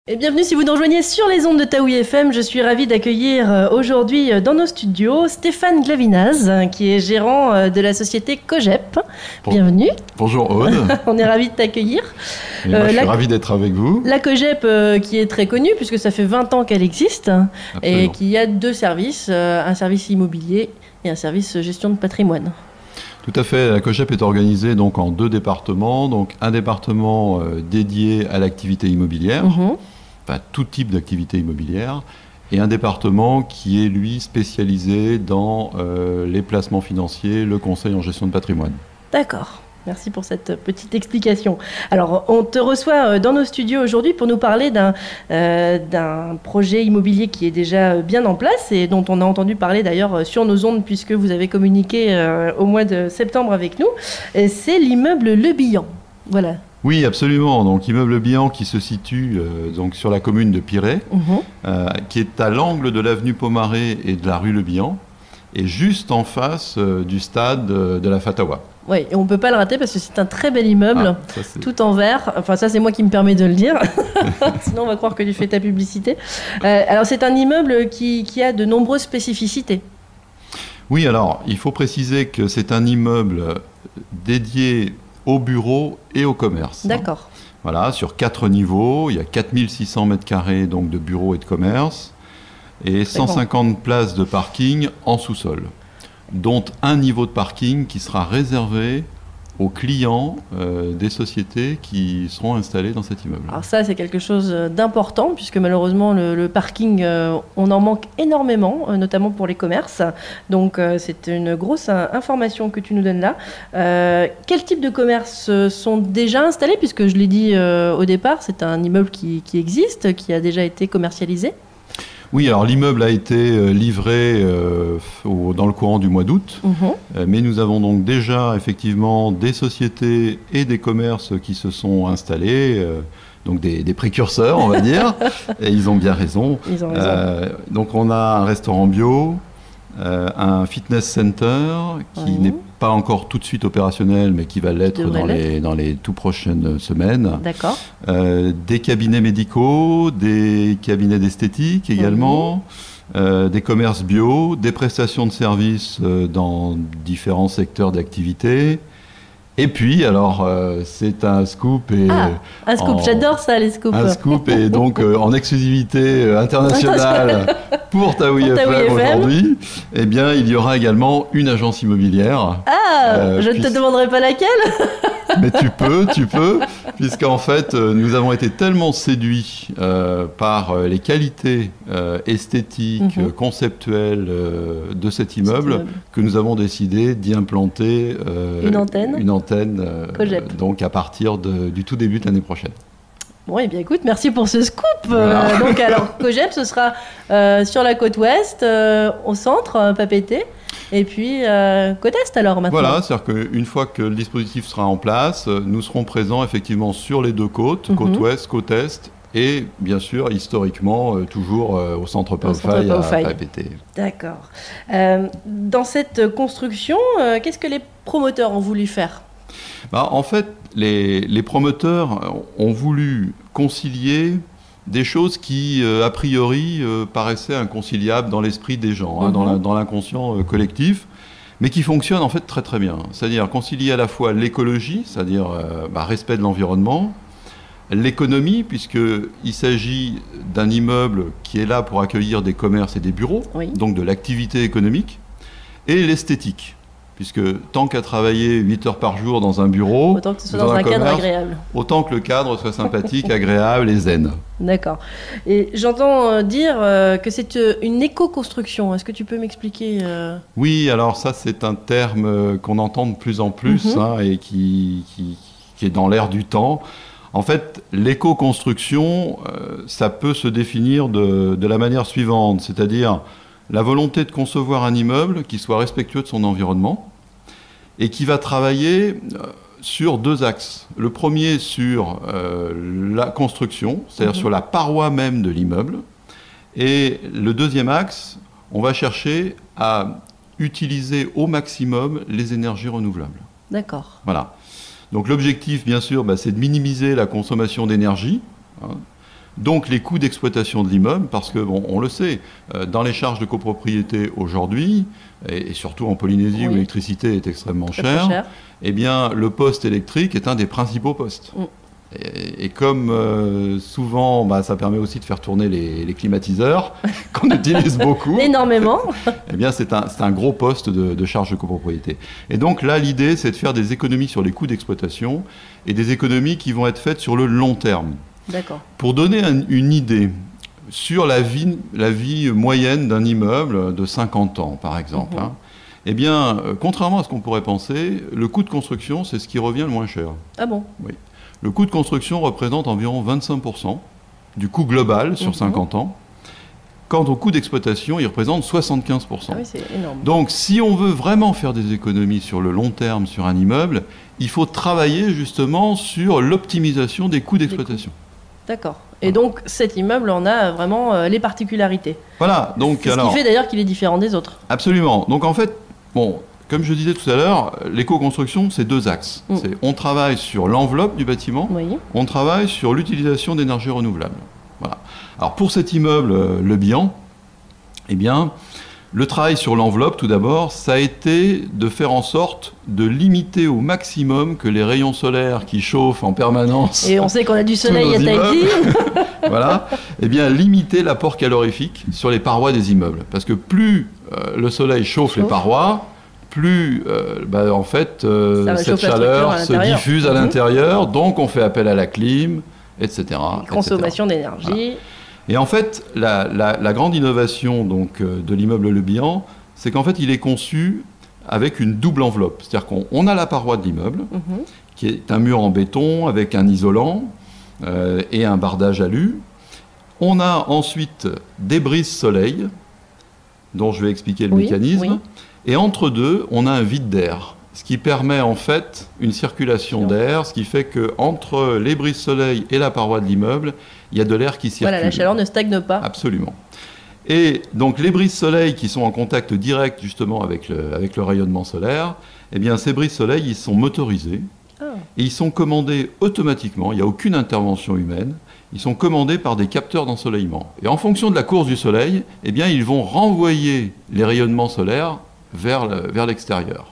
Et bienvenue si vous nous rejoignez sur les ondes de Taoui FM. Je suis ravie d'accueillir aujourd'hui dans nos studios Stéphane Glavinaz, qui est gérant de la société Cogep. Bienvenue. Bonjour Aude. On est ravis de t'accueillir. Moi, je suis ravi d'être avec vous. La Cogep qui est très connue puisque ça fait 20 ans qu'elle existe. Absolument. Et qui a deux services, un service immobilier et un service gestion de patrimoine. Tout à fait. La Cogep est organisée donc en deux départements. Donc un département dédié à l'activité immobilière. Enfin, tout type d'activité immobilière, et un département qui est, lui, spécialisé dans les placements financiers, le conseil en gestion de patrimoine. D'accord. Merci pour cette petite explication. Alors, on te reçoit dans nos studios aujourd'hui pour nous parler d'un projet immobilier qui est déjà bien en place et dont on a entendu parler d'ailleurs sur nos ondes puisque vous avez communiqué au mois de septembre avec nous. C'est l'immeuble Le Bihan. Voilà. Oui, absolument. Donc, immeuble Bihan qui se situe donc sur la commune de Piré, qui est à l'angle de l'avenue Pomaré et de la rue Le Bihan, et juste en face du stade de la Fatawa. Oui, et on ne peut pas le rater parce que c'est un très bel immeuble, tout en verre. Enfin, ça, c'est moi qui me permets de le dire. Sinon, on va croire que tu fais ta publicité. Alors, c'est un immeuble qui a de nombreuses spécificités. Oui, alors, il faut préciser que c'est un immeuble dédié au bureau et au commerce. D'accord. Voilà, sur 4 niveaux, il y a 4600 m² donc de bureaux et de commerce, et 150 places de parking en sous-sol, dont un niveau de parking qui sera réservé aux clients des sociétés qui seront installées dans cet immeuble. Alors ça, c'est quelque chose d'important, puisque malheureusement, le parking, on en manque énormément, notamment pour les commerces. Donc, c'est une grosse information que tu nous donnes là. Quel type de commerces sont déjà installés, puisque je l'ai dit au départ, c'est un immeuble qui existe, qui a déjà été commercialisé. Oui, alors l'immeuble a été livré dans le courant du mois d'août, mais nous avons donc déjà effectivement des sociétés et des commerces qui se sont installés, donc des précurseurs on va dire, et ils ont bien raison. Ils ont raison. Donc on a un restaurant bio, un fitness center qui n'est pas encore tout de suite opérationnel, mais qui va l'être dans les tout prochaines semaines. D'accord. Des cabinets médicaux, des cabinets d'esthétique également, des commerces bio, des prestations de services dans différents secteurs d'activité. Et puis, alors, c'est un scoop. Un scoop, j'adore ça, les scoops. Un scoop et donc en exclusivité internationale pour Taoui FM aujourd'hui. Eh bien, il y aura également une agence immobilière. Je ne te demanderai pas laquelle. Mais tu peux, puisqu'en fait, nous avons été tellement séduits par les qualités esthétiques, conceptuelles de cet immeuble, que nous avons décidé d'y implanter une antenne donc à partir du tout début de l'année prochaine. Bon, eh bien écoute, merci pour ce scoop. Voilà. Donc alors, Cogep, ce sera sur la côte ouest, au centre, Papeete. Et puis, côte est alors maintenant. Voilà, c'est-à-dire qu'une fois que le dispositif sera en place, nous serons présents effectivement sur les deux côtes, côte ouest, côte est, et bien sûr, historiquement, toujours au centre Paofaye à Papeete. D'accord. Dans cette construction, qu'est-ce que les promoteurs ont voulu faire ? En fait, les promoteurs ont voulu concilier des choses qui, a priori, paraissaient inconciliables dans l'esprit des gens, dans l'inconscient collectif, mais qui fonctionnent en fait très très bien. C'est-à-dire concilier à la fois l'écologie, c'est-à-dire respect de l'environnement, l'économie, puisqu'il s'agit d'un immeuble qui est là pour accueillir des commerces et des bureaux, donc de l'activité économique, et l'esthétique. Puisque tant qu'à travailler 8 heures par jour dans un bureau, autant que ce soit dans un cadre agréable. Autant que le cadre soit sympathique, agréable et zen. D'accord. Et j'entends dire que c'est une éco-construction. Est-ce que tu peux m'expliquer Oui, alors ça c'est un terme qu'on entend de plus en plus et qui est dans l'air du temps. En fait, l'éco-construction, ça peut se définir de la manière suivante, c'est-à-dire la volonté de concevoir un immeuble qui soit respectueux de son environnement et qui va travailler sur deux axes. Le premier sur la construction, c'est-à-dire sur la paroi même de l'immeuble. Et le deuxième axe, on va chercher à utiliser au maximum les énergies renouvelables. D'accord. Voilà. Donc l'objectif, bien sûr, c'est de minimiser la consommation d'énergie. Donc les coûts d'exploitation de l'immeuble, parce que, bon, on le sait, dans les charges de copropriété aujourd'hui, et surtout en Polynésie où l'électricité est extrêmement chère, eh bien, le poste électrique est un des principaux postes. Et comme souvent, ça permet aussi de faire tourner les climatiseurs, qu'on utilise beaucoup. Énormément. Eh bien, c'est un gros poste de charge de copropriété. Et donc là, l'idée, c'est de faire des économies sur les coûts d'exploitation et des économies qui vont être faites sur le long terme. D'accord. Pour donner une idée sur la vie moyenne d'un immeuble de 50 ans, par exemple, eh bien, contrairement à ce qu'on pourrait penser, le coût de construction, c'est ce qui revient le moins cher. Ah bon? Oui. Le coût de construction représente environ 25% du coût global sur 50 ans. Quant au coût d'exploitation, il représente 75%. Ah oui, c'est énorme. Donc, si on veut vraiment faire des économies sur le long terme sur un immeuble, il faut travailler justement sur l'optimisation des coûts d'exploitation. D'accord. Et donc, cet immeuble en a vraiment les particularités. Voilà. Donc, c'est ce qui fait d'ailleurs qu'il est différent des autres. Absolument. Donc, en fait, bon... Comme je disais tout à l'heure, l'éco-construction, c'est 2 axes. On travaille sur l'enveloppe du bâtiment, on travaille sur l'utilisation d'énergie renouvelable. Voilà. Alors pour cet immeuble, Le Bihan, eh bien, le travail sur l'enveloppe, tout d'abord, ça a été de faire en sorte de limiter au maximum que les rayons solaires qui chauffent en permanence. Et on sait qu'on a du soleil à Tahiti. Voilà. Eh bien, limiter l'apport calorifique sur les parois des immeubles. Parce que plus le soleil chauffe les parois, plus en fait cette chaleur se diffuse à l'intérieur, donc on fait appel à la clim, etc. Consommation d'énergie. Voilà. Et en fait, la grande innovation donc, de l'immeuble Le Bihan, c'est qu'en fait il est conçu avec une double enveloppe. C'est-à-dire qu'on a la paroi de l'immeuble, qui est un mur en béton avec un isolant et un bardage alu. On a ensuite des brises soleil, dont je vais expliquer le mécanisme. Et entre deux, on a un vide d'air, ce qui permet en fait une circulation d'air, ce qui fait qu'entre les brises soleil et la paroi de l'immeuble, il y a de l'air qui circule. Voilà, la chaleur ne stagne pas. Absolument. Et donc les brises soleil qui sont en contact direct justement avec le rayonnement solaire, eh bien ces brises soleil, ils sont motorisés et ils sont commandés automatiquement, il n'y a aucune intervention humaine. Ils sont commandés par des capteurs d'ensoleillement. Et en fonction de la course du soleil, eh bien, ils vont renvoyer les rayonnements solaires vers l'extérieur.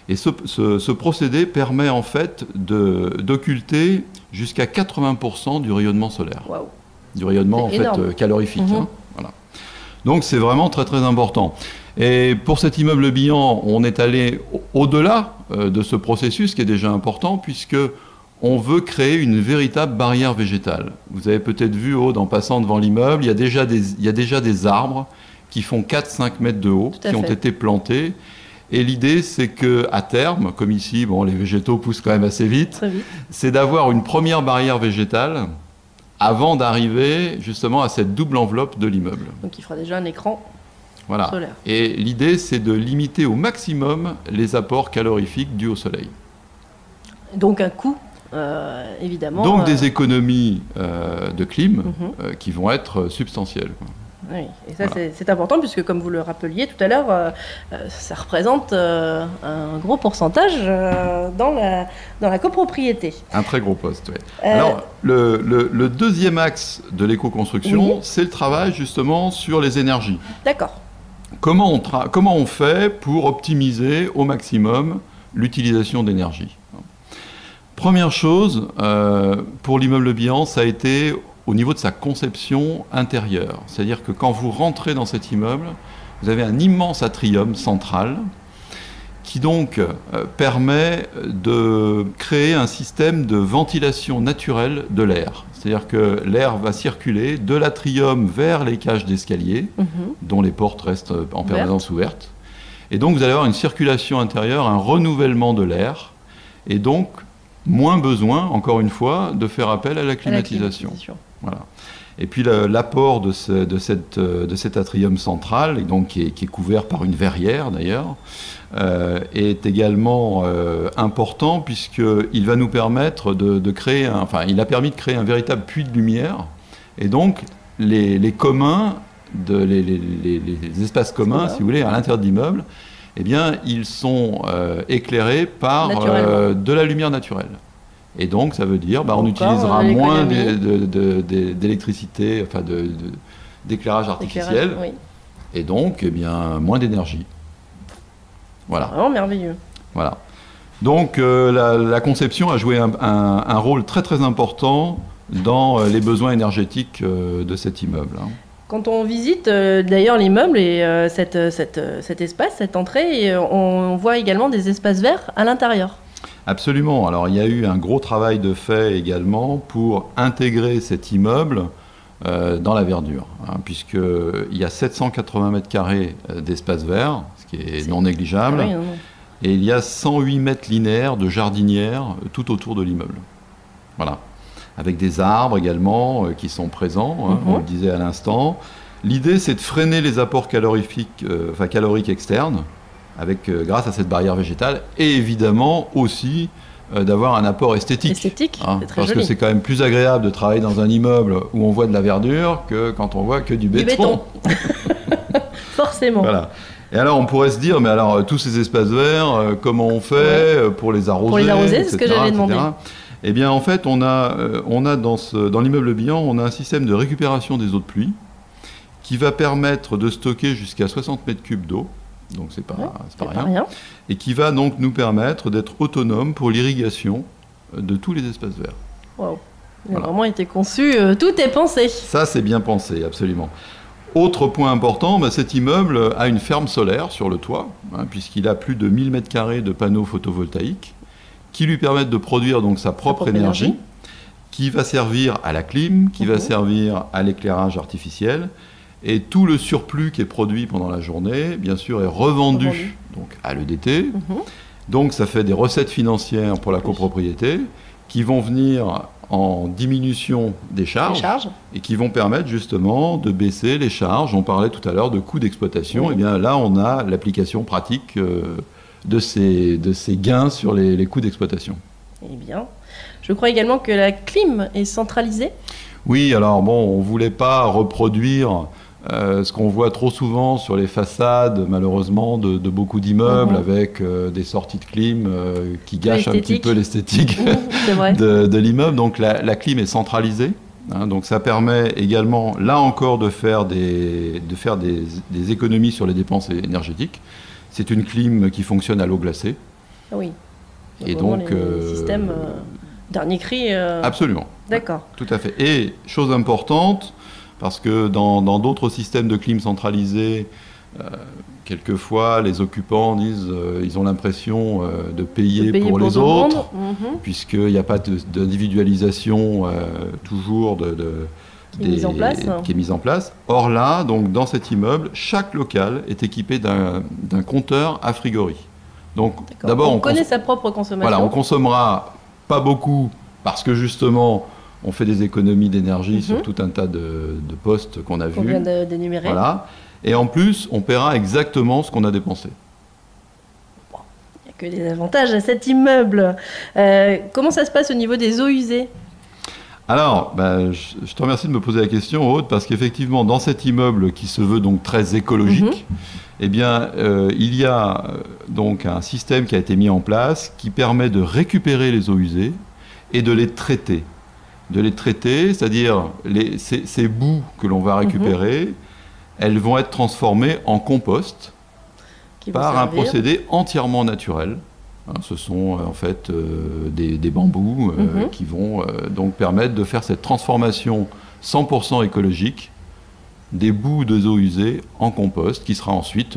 Et ce procédé permet en fait d'occulter jusqu'à 80% du rayonnement solaire. Wow. Du rayonnement en fait calorifique. Voilà. Donc c'est vraiment très très important. Et pour cet immeuble Bihan, on est allé au-delà de ce processus qui est déjà important puisque on veut créer une véritable barrière végétale. Vous avez peut-être vu, Aude, en passant devant l'immeuble, il y a déjà des arbres qui font 4-5 mètres de haut, qui ont été plantés. Et l'idée, c'est qu'à terme, comme ici, bon, les végétaux poussent quand même assez vite, c'est d'avoir une première barrière végétale avant d'arriver justement à cette double enveloppe de l'immeuble. Donc il fera déjà un écran solaire. Et l'idée, c'est de limiter au maximum les apports calorifiques dus au soleil. Donc un coût évidemment. Donc des économies de clim qui vont être substantielles. Oui, et ça c'est important puisque comme vous le rappeliez tout à l'heure, ça représente un gros pourcentage dans la copropriété. Un très gros poste, oui. Alors le deuxième axe de l'éco-construction, c'est le travail justement sur les énergies. D'accord. Comment on fait pour optimiser au maximum l'utilisation d'énergie ? Première chose, pour l'immeuble Bihan, ça a été au niveau de sa conception intérieure. C'est-à-dire que quand vous rentrez dans cet immeuble, vous avez un immense atrium central qui donc permet de créer un système de ventilation naturelle de l'air. C'est-à-dire que l'air va circuler de l'atrium vers les cages d'escalier, dont les portes restent en permanence ouvertes. Et donc vous allez avoir une circulation intérieure, un renouvellement de l'air, et donc moins besoin, encore une fois, de faire appel à la climatisation. Voilà. Et puis l'apport de cet atrium central, et donc qui est couvert par une verrière d'ailleurs, est également important puisqu'il va nous permettre de créer, il a permis de créer un véritable puits de lumière. Et donc les communs, les espaces communs, si vous voulez, à l'intérieur de l'immeuble, eh bien, ils sont éclairés par de la lumière naturelle. Et donc, ça veut dire on Encore, utilisera moins l'économie. d'électricité, enfin d'éclairage artificiel, Oui. et donc moins d'énergie. Voilà. Vraiment merveilleux. Voilà. Donc la conception a joué un rôle très très important dans les besoins énergétiques de cet immeuble. Quand on visite d'ailleurs l'immeuble et cet espace, cette entrée, on voit également des espaces verts à l'intérieur. Absolument. Alors il y a eu un gros travail de fait également pour intégrer cet immeuble dans la verdure, puisqu'il y a 780 mètres carrés d'espace vert, ce qui est non négligeable, Ah oui, non. et il y a 108 mètres linéaires de jardinières tout autour de l'immeuble. Voilà. Avec des arbres également qui sont présents, on le disait à l'instant. L'idée, c'est de freiner les apports caloriques externes, grâce à cette barrière végétale, et évidemment aussi d'avoir un apport esthétique. Esthétique, c'est très parce joli. que c'est quand même plus agréable de travailler dans un immeuble où on voit de la verdure que quand on voit que du béton. Forcément. Voilà. Et alors, on pourrait se dire, mais alors, tous ces espaces verts, comment on fait pour les arroser? Pour les arroser, c'est ce que j'allais demander. Eh bien, en fait, on a dans l'immeuble Bihan, on a un système de récupération des eaux de pluie qui va permettre de stocker jusqu'à 60 mètres cubes d'eau. Donc, c'est pas rien. Et qui va donc nous permettre d'être autonome pour l'irrigation de tous les espaces verts. Wow. Il a vraiment été conçu, tout est pensé. Ça, c'est bien pensé, absolument. Autre point important, cet immeuble a une ferme solaire sur le toit, puisqu'il a plus de 1000 mètres carrés de panneaux photovoltaïques qui lui permettent de produire donc sa propre énergie, qui va servir à la clim, qui va servir à l'éclairage artificiel. Et tout le surplus qui est produit pendant la journée, bien sûr, est revendu donc, à l'EDT. Donc ça fait des recettes financières pour la copropriété qui vont venir en diminution des charges, et qui vont permettre justement de baisser les charges. On parlait tout à l'heure de coûts d'exploitation. Et bien là, on a l'application pratique de ces gains sur les coûts d'exploitation. Eh bien, je crois également que la clim est centralisée. Oui, alors on ne voulait pas reproduire ce qu'on voit trop souvent sur les façades, malheureusement, de beaucoup d'immeubles, avec des sorties de clim qui gâchent un petit peu l'esthétique de l'immeuble. Donc la clim est centralisée. Donc ça permet également, là encore, de faire des économies sur les dépenses énergétiques. C'est une clim qui fonctionne à l'eau glacée. Ah oui. Et donc les systèmes dernier cri. Absolument. D'accord. Tout à fait. Et chose importante, parce que dans d'autres systèmes de clim centralisés, quelquefois les occupants disent ils ont l'impression de payer pour les autres, puisqu'il n'y a pas d'individualisation toujours qui est mise en place. Or là, donc, dans cet immeuble, chaque local est équipé d'un compteur à frigorie. Donc d'abord on connaît sa propre consommation. Voilà, on consommera pas beaucoup parce que justement on fait des économies d'énergie sur tout un tas de postes qu'on a vus. On vient d'énumérer. Voilà. Et en plus, on paiera exactement ce qu'on a dépensé. Bon, il n'y a que des avantages à cet immeuble. Comment ça se passe au niveau des eaux usées ? Alors, je te remercie de me poser la question, Aude, parce qu'effectivement, dans cet immeuble qui se veut donc très écologique, eh bien, il y a donc un système qui a été mis en place qui permet de récupérer les eaux usées et de les traiter. De les traiter, c'est-à-dire ces boues que l'on va récupérer, elles vont être transformées en compost par un procédé entièrement naturel. Ce sont en fait des bambous qui vont donc permettre de faire cette transformation 100% écologique des boues de eaux usées en compost qui sera ensuite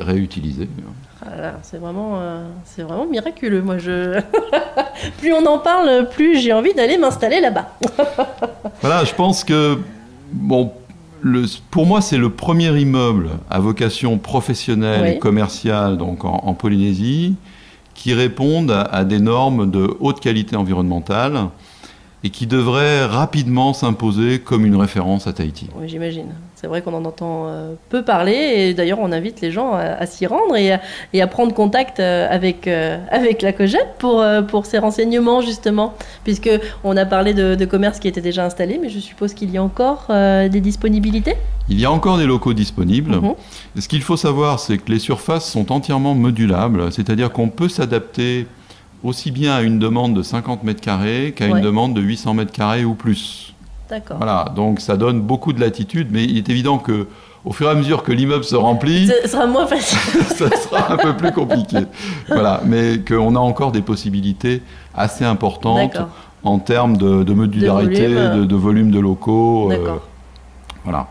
réutilisé. Voilà, c'est vraiment miraculeux. Moi, plus on en parle, plus j'ai envie d'aller m'installer là-bas. Voilà, je pense que pour moi, c'est le premier immeuble à vocation professionnelle et commerciale donc en Polynésie qui répondent à des normes de haute qualité environnementale et qui devraient rapidement s'imposer comme une référence à Tahiti. Oui, j'imagine. C'est vrai qu'on en entend peu parler, et d'ailleurs on invite les gens à s'y rendre et à prendre contact avec la COGEP pour ces renseignements justement, puisqu'on a parlé de commerces qui étaient déjà installés, mais je suppose qu'il y a encore des disponibilités ? Il y a encore des locaux disponibles. Et ce qu'il faut savoir, c'est que les surfaces sont entièrement modulables, c'est-à-dire qu'on peut s'adapter aussi bien à une demande de 50 mètres carrés qu'à une demande de 800 mètres carrés ou plus. D'accord. Voilà, donc ça donne beaucoup de latitude, mais il est évident que au fur et à mesure que l'immeuble se remplit, ce sera moins facile. Ça sera un peu plus compliqué. Voilà, mais qu'on a encore des possibilités assez importantes en termes de modularité, de volume de locaux. Voilà.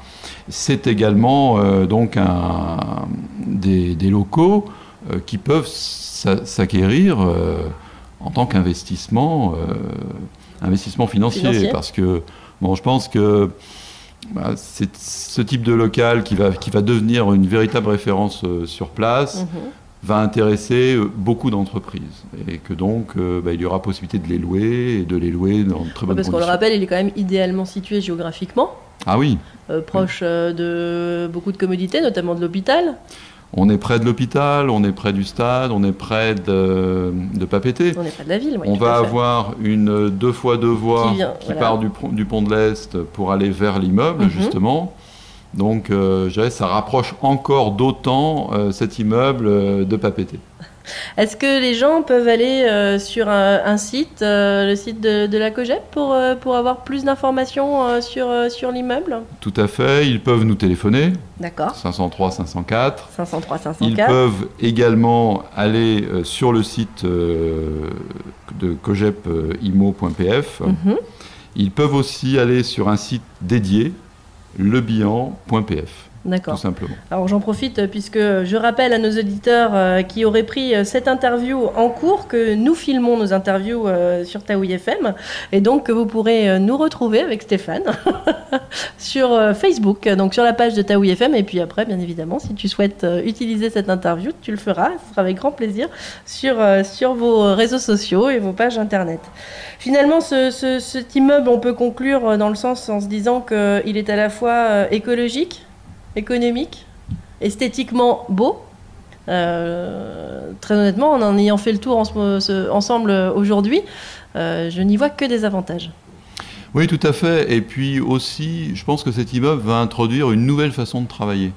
C'est également donc des locaux qui peuvent s'acquérir en tant qu'investissement financier. Parce que bon, je pense que c'est ce type de local qui va devenir une véritable référence sur place, va intéresser beaucoup d'entreprises. Et que donc, il y aura possibilité de les louer, et de les louer dans de très bonnes conditions. Parce qu'on le rappelle, il est quand même idéalement situé géographiquement. Ah oui. Proche de beaucoup de commodités, notamment de l'hôpital. On est près de l'hôpital, on est près du stade, on est près de Papeete. On est près de la ville, oui. On va avoir une 2x2 voies qui part du pont de l'Est pour aller vers l'immeuble, justement. Donc, je dirais, ça rapproche encore d'autant cet immeuble de Papeete. Est-ce que les gens peuvent aller sur un site, le site de la COGEP, pour avoir plus d'informations sur l'immeuble? Tout à fait. Ils peuvent nous téléphoner. D'accord. 503 504. 503 504. Ils peuvent également aller sur le site de cogepimo.pf. Ils peuvent aussi aller sur un site dédié, lebihan.pf. D'accord. Tout simplement. Alors j'en profite puisque je rappelle à nos auditeurs qui auraient pris cette interview en cours que nous filmons nos interviews sur Taoui FM et donc que vous pourrez nous retrouver avec Stéphane sur Facebook, donc sur la page de Taoui FM, et puis après bien évidemment si tu souhaites utiliser cette interview, tu le feras, ce sera avec grand plaisir sur vos réseaux sociaux et vos pages internet. Finalement cet immeuble, on peut conclure dans le sens en se disant qu'il est à la fois écologique, économique, esthétiquement beau. Très honnêtement, en ayant fait le tour ensemble aujourd'hui, je n'y vois que des avantages. Oui, tout à fait. Et puis aussi, je pense que cet immeuble va introduire une nouvelle façon de travailler.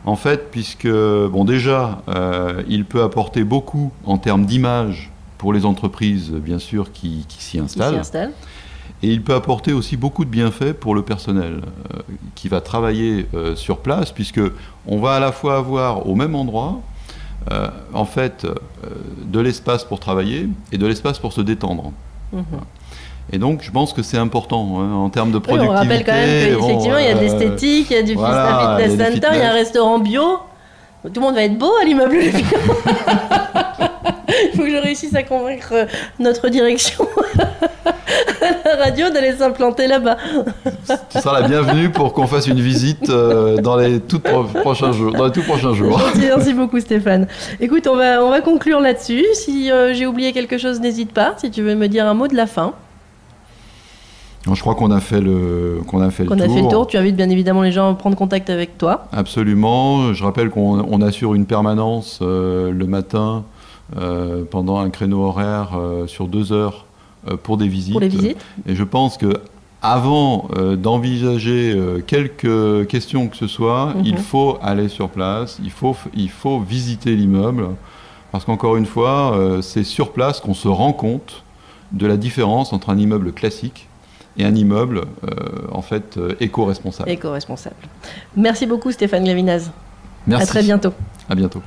En fait, puisque, bon, déjà, il peut apporter beaucoup en termes d'image pour les entreprises, bien sûr, qui s'y installent. Et il peut apporter aussi beaucoup de bienfaits pour le personnel qui va travailler sur place, puisque on va à la fois avoir au même endroit, en fait, de l'espace pour travailler et de l'espace pour se détendre. Et donc, je pense que c'est important en termes de productivité. On rappelle quand même qu'effectivement, il y a de l'esthétique, il y a du fitness center, il y a un restaurant bio. Tout le monde va être beau à l'immeuble. Il faut que je réussisse à convaincre notre direction à la radio d'aller s'implanter là-bas. Tu seras la bienvenue pour qu'on fasse une visite dans les tout prochains jours. Merci beaucoup Stéphane. Écoute, on va conclure là-dessus. Si j'ai oublié quelque chose, n'hésite pas. Si tu veux me dire un mot de la fin. Non, je crois qu'on a fait le tour. Tu invites bien évidemment les gens à prendre contact avec toi. Absolument. Je rappelle qu'on assure une permanence le matin pendant un créneau horaire sur 2 heures pour des visites. Et je pense que avant d'envisager quelques questions que ce soit, il faut aller sur place, il faut visiter l'immeuble, parce qu'encore une fois, c'est sur place qu'on se rend compte de la différence entre un immeuble classique et un immeuble en fait éco-responsable. Éco-responsable. Merci beaucoup Stéphane Glavinaz. Merci. À très bientôt. À bientôt.